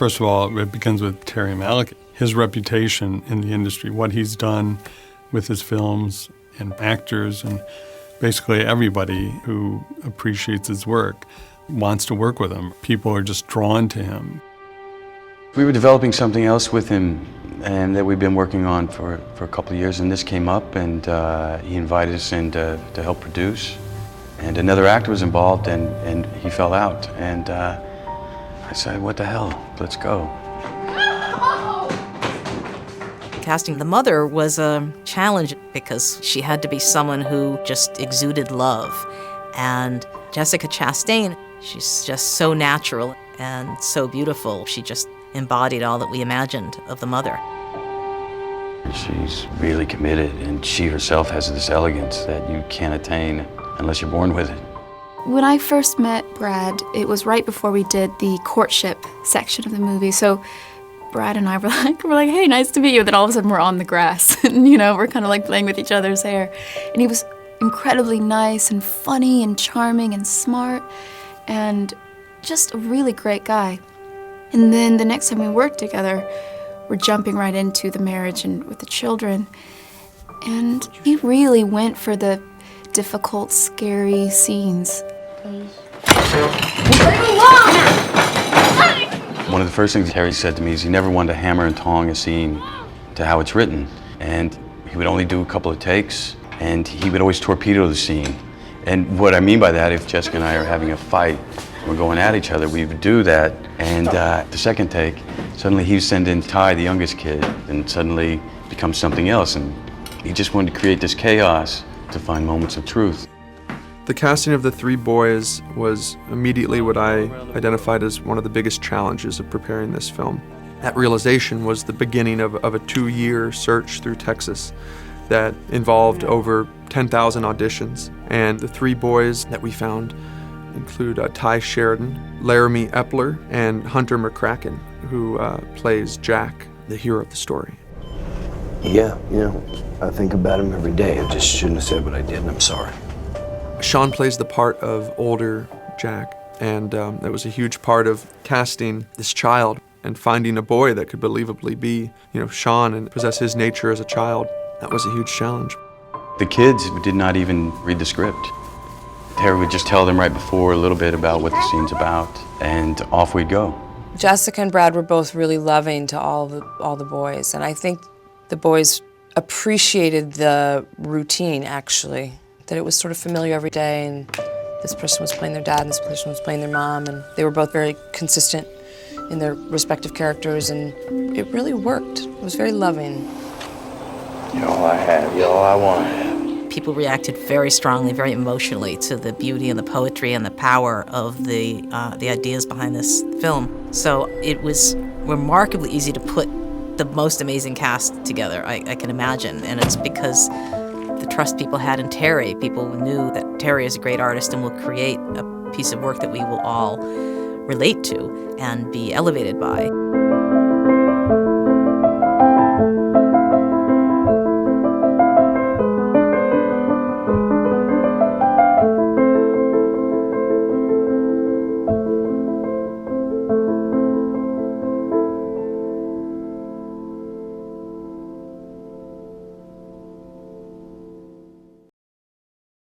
first of all, it begins with Terrence Malick. His reputation in the industry, what he's done with his films and actors and basically everybody who appreciates his work wants to work with him. People are just drawn to him. We were developing something else with him and that we've been working on for a couple of years, and this came up, and he invited us in to help produce. And another actor was involved, and he fell out. And I said, what the hell, let's go. Casting the mother was a challenge because she had to be someone who just exuded love. And Jessica Chastain, she's just so natural and so beautiful. She just embodied all that we imagined of the mother. She's really committed, and she herself has this elegance that you can't attain unless you're born with it. When I first met Brad, it was right before we did the courtship section of the movie. So Brad and I were like, hey, nice to meet you. Then all of a sudden we're on the grass and, we're kind of like playing with each other's hair. And he was incredibly nice and funny and charming and smart and just a really great guy. And then the next time we worked together, we're jumping right into the marriage and with the children. And he really went for the difficult, scary scenes. One of the first things Harry said to me is he never wanted to hammer and tong a scene to how it's written. And he would only do a couple of takes, and he would always torpedo the scene. And what I mean by that, if Jessica and I are having a fight, we're going at each other, we would do that, and the second take, suddenly he would send in Ty, the youngest kid, and suddenly becomes something else, and he just wanted to create this chaos to find moments of truth. The casting of the three boys was immediately what I identified as one of the biggest challenges of preparing this film. That realization was the beginning of a 2-year search through Texas that involved over 10,000 auditions. And the three boys that we found include Ty Sheridan, Laramie Epler, and Hunter McCracken, who plays Jack, the hero of the story. Yeah, I think about him every day. I just shouldn't have said what I did, and I'm sorry. Sean plays the part of older Jack, and it was a huge part of casting this child and finding a boy that could believably be, Sean and possess his nature as a child. That was a huge challenge. The kids did not even read the script. Terry would just tell them right before a little bit about what the scene's about, and off we'd go. Jessica and Brad were both really loving to all the boys, and I think the boys appreciated the routine, actually. That it was sort of familiar every day, and this person was playing their dad and this person was playing their mom, and they were both very consistent in their respective characters, and it really worked. It was very loving. You're all I have, you're all I want to have. People reacted very strongly, very emotionally to the beauty and the poetry and the power of the ideas behind this film. So it was remarkably easy to put the most amazing cast together I can imagine, and it's because the trust people had in Terry. People knew that Terry is a great artist and will create a piece of work that we will all relate to and be elevated by.